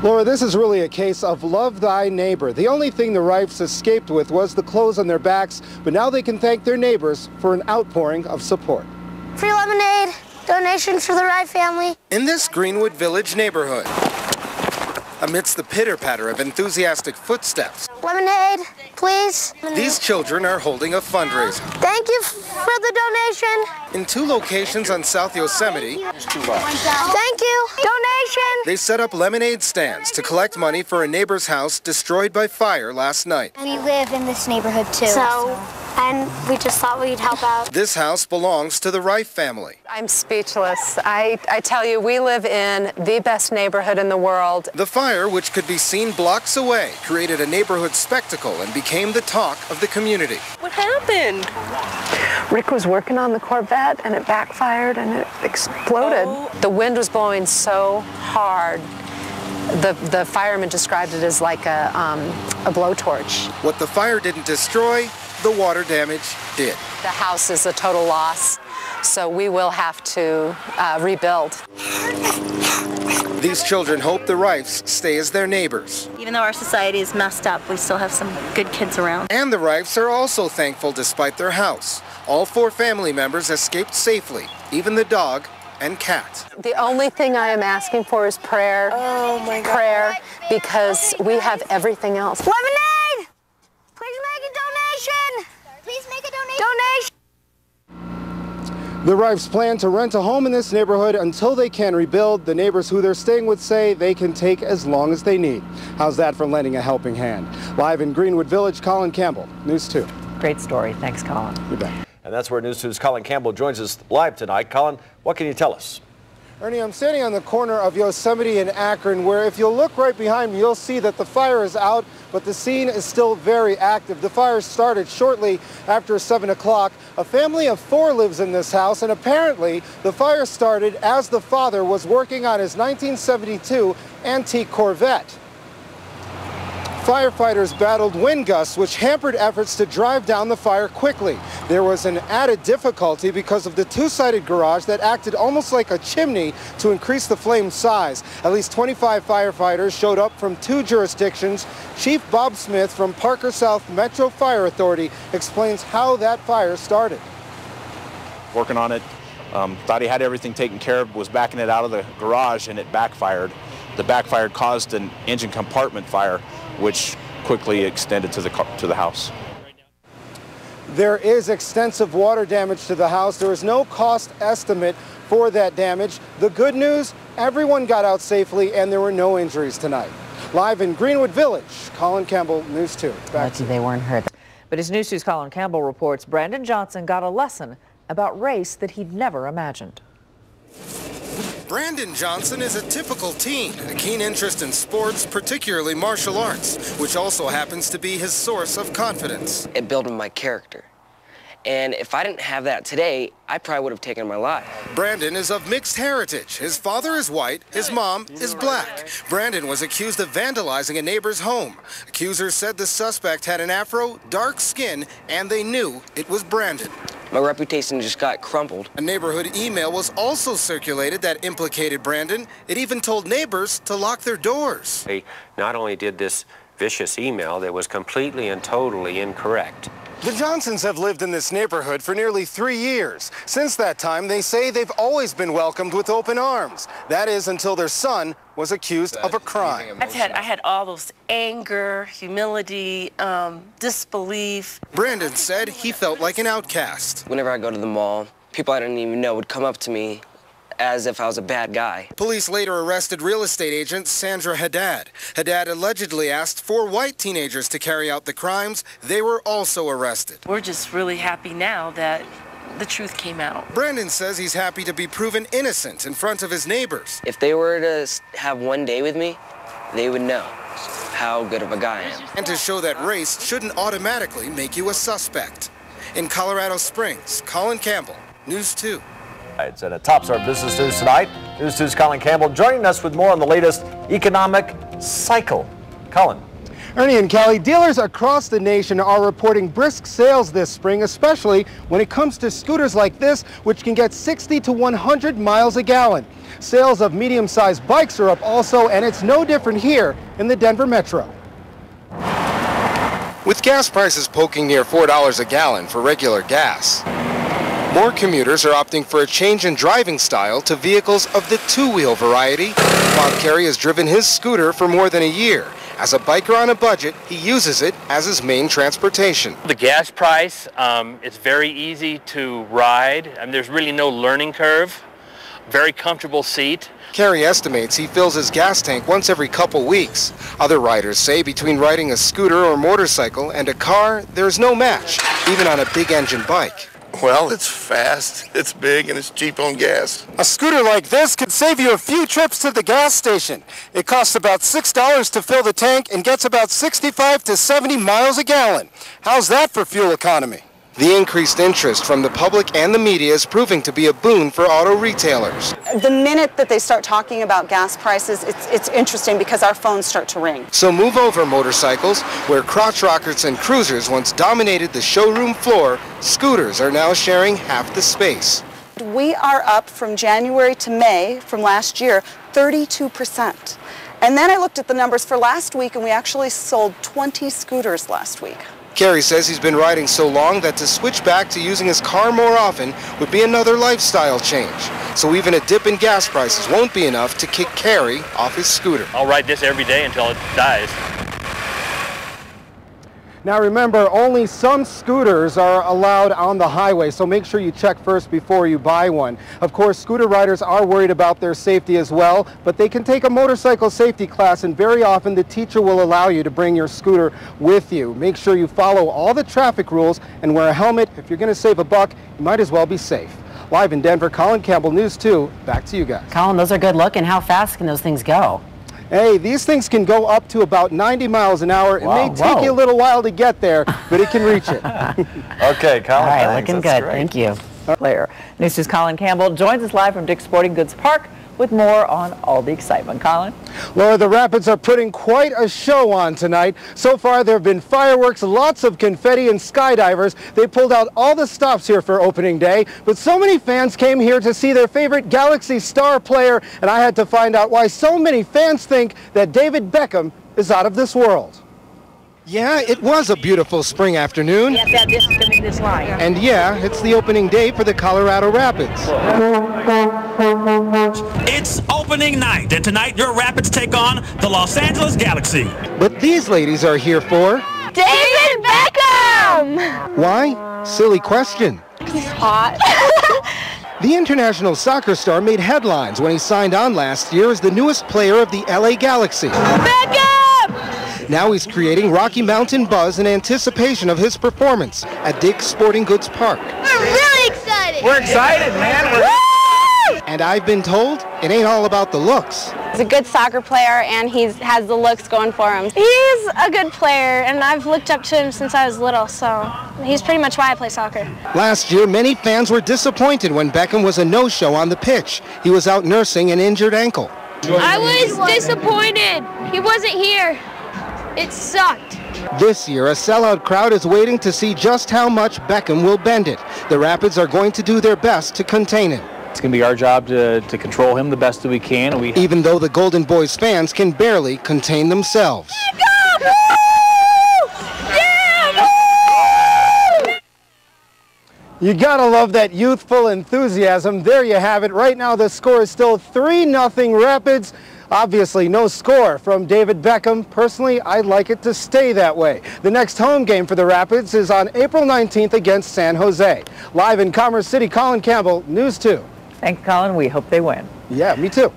Laura, this is really a case of love thy neighbor. The only thing the Rifes escaped with was the clothes on their backs, but now they can thank their neighbors for an outpouring of support. Free lemonade, donations for the Rife family. In this Greenwood Village neighborhood, amidst the pitter-patter of enthusiastic footsteps, Lemonade, please. these children are holding a fundraiser. Thank you for the donation. In 2 locations on South Yosemite, Thank you. Donation. they set up lemonade stands to collect money for a neighbor's house destroyed by fire last night. We live in this neighborhood too. And we just thought we'd help out. This house belongs to the Rife family. I'm speechless. I tell you, we live in the best neighborhood in the world. The fire, which could be seen blocks away, created a neighborhood spectacle and became the talk of the community. What happened? Rick was working on the Corvette and it backfired and it exploded. Oh. The wind was blowing so hard. The fireman described it as like a blowtorch. What the fire didn't destroy, the water damage did. The house is a total loss, so we will have to rebuild. These children hope the Rifes stay as their neighbors. Even though our society is messed up, we still have some good kids around. And the Rifes are also thankful despite their house. All 4 family members escaped safely, even the dog and cat. The only thing I am asking for is prayer. Oh my God. Prayer, because we have everything else. Lemonade! Please make a donation. Please make a donation. The Rifes plan to rent a home in this neighborhood until they can rebuild. The neighbors who they're staying with say they can take as long as they need. How's that for lending a helping hand? Live in Greenwood Village, Colin Campbell, News 2. Great story. Thanks, Colin. You bet. And that's where News 2's Colin Campbell joins us live tonight. Colin, what can you tell us? Ernie, I'm standing on the corner of Yosemite and Akron, where if you'll look right behind me, you'll see that the fire is out, but the scene is still very active. The fire started shortly after 7 o'clock. A family of 4 lives in this house, and apparently the fire started as the father was working on his 1972 antique Corvette. Firefighters battled wind gusts, which hampered efforts to drive down the fire quickly. There was an added difficulty because of the 2-sided garage that acted almost like a chimney to increase the flame size. At least 25 firefighters showed up from 2 jurisdictions. Chief Bob Smith from Parker South Metro Fire Authority explains how that fire started. Working on it, thought he had everything taken care of, was backing it out of the garage, and it backfired. The backfire caused an engine compartment fire, which quickly extended to the house. There is extensive water damage to the house. There is no cost estimate for that damage. The good news, everyone got out safely and there were no injuries tonight. Live in Greenwood Village, Colin Campbell, News 2. Lucky they weren't hurt. But as News 2's Colin Campbell reports, Brandon Johnson got a lesson about race that he'd never imagined. Brandon Johnson is a typical teen, a keen interest in sports, particularly martial arts, which also happens to be his source of confidence. It built my character. And if I didn't have that today, I probably would have taken my life. Brandon is of mixed heritage. His father is white, his mom is black. Brandon was accused of vandalizing a neighbor's home. Accusers said the suspect had an afro, dark skin, and they knew it was Brandon. My reputation just got crumpled. A neighborhood email was also circulated that implicated Brandon. It even told neighbors to lock their doors. They not only did this vicious email that was completely and totally incorrect. The Johnsons have lived in this neighborhood for nearly 3 years. Since that time, they say they've always been welcomed with open arms. That is until their son was accused of a crime. I had all those anger, humility, disbelief. Brandon said he felt like an outcast. Whenever I go to the mall, people I didn't even know would come up to me as if I was a bad guy. Police later arrested real estate agent Sandra Haddad. Haddad allegedly asked 4 white teenagers to carry out the crimes. They were also arrested. We're just really happy now that the truth came out. Brandon says he's happy to be proven innocent in front of his neighbors. If they were to have one day with me, they would know how good of a guy I am. And to show that race shouldn't automatically make you a suspect. In Colorado Springs, Colin Campbell, News 2. It's at tops our business news tonight. News 2's Colin Campbell joining us with more on the latest economic cycle. Colin. Ernie and Kelly, dealers across the nation are reporting brisk sales this spring, especially when it comes to scooters like this, which can get 60 to 100 miles a gallon. Sales of medium-sized bikes are up also, and it's no different here in the Denver Metro. With gas prices poking near $4 a gallon for regular gas, more commuters are opting for a change in driving style to vehicles of the two-wheel variety. Bob Carey has driven his scooter for more than a year. As a biker on a budget, he uses it as his main transportation. The gas price, it's very easy to ride. There's really no learning curve. Very comfortable seat. Carey estimates he fills his gas tank once every couple weeks. Other riders say between riding a scooter or motorcycle and a car, there's no match, even on a big engine bike. Well, it's fast, it's big, and it's cheap on gas. A scooter like this could save you a few trips to the gas station. It costs about $6 to fill the tank and gets about 65 to 70 miles a gallon. How's that for fuel economy? The increased interest from the public and the media is proving to be a boon for auto retailers. The minute that they start talking about gas prices, it's interesting because our phones start to ring. So move over, motorcycles. Where crotch rockets and cruisers once dominated the showroom floor, scooters are now sharing half the space. We are up from January to May from last year, 32%. And then I looked at the numbers for last week, and we actually sold 20 scooters last week. Carey says he's been riding so long that to switch back to using his car more often would be another lifestyle change. So even a dip in gas prices won't be enough to kick Carey off his scooter. I'll ride this every day until it dies. Now remember, only some scooters are allowed on the highway, so make sure you check first before you buy one. Of course, scooter riders are worried about their safety as well, but they can take a motorcycle safety class, and very often the teacher will allow you to bring your scooter with you. Make sure you follow all the traffic rules and wear a helmet. If you're going to save a buck, you might as well be safe. Live in Denver, Colin, Campbell, News 2. Back to you guys. Colin, those are good looking. How fast can those things go? Hey, these things can go up to about 90 miles an hour. It may take you a little while to get there, but it can reach it. Okay, Colin. All right, thanks. looking That's good. great. Thank you. Player. News 2's Colin Campbell joins us live from Dick's Sporting Goods Park with more on all the excitement. Colin? Laura, the Rapids are putting quite a show on tonight. So far, there have been fireworks, lots of confetti, and skydivers. They pulled out all the stops here for opening day, but so many fans came here to see their favorite Galaxy star player, and I had to find out why so many fans think that David Beckham is out of this world. Yeah, it was a beautiful spring afternoon. And yeah, it's the opening day for the Colorado Rapids. It's opening night, and tonight your Rapids take on the Los Angeles Galaxy. But these ladies are here for... David Beckham! Why? Silly question. He's hot. The international soccer star made headlines when he signed on last year as the newest player of the LA Galaxy. Beckham! Now he's creating Rocky Mountain buzz in anticipation of his performance at Dick's Sporting Goods Park. We're really excited! We're excited, man. And I've been told it ain't all about the looks. He's a good soccer player, and he has the looks going for him. He's a good player, and I've looked up to him since I was little, so he's pretty much why I play soccer. Last year, many fans were disappointed when Beckham was a no-show on the pitch. He was out nursing an injured ankle. I was disappointed. He wasn't here. It sucked. This year, a sellout crowd is waiting to see just how much Beckham will bend it. The Rapids are going to do their best to contain him. It's going to be our job to control him the best that we can. Even though the Golden Boys fans can barely contain themselves. You gotta love that youthful enthusiasm. There you have it. Right now the score is still 3-0 Rapids. Obviously no score from David Beckham. Personally, I'd like it to stay that way. The next home game for the Rapids is on April 19th against San Jose. Live in Commerce City, Colin Campbell, News 2. Thanks, Colin. We hope they win. Yeah, me too.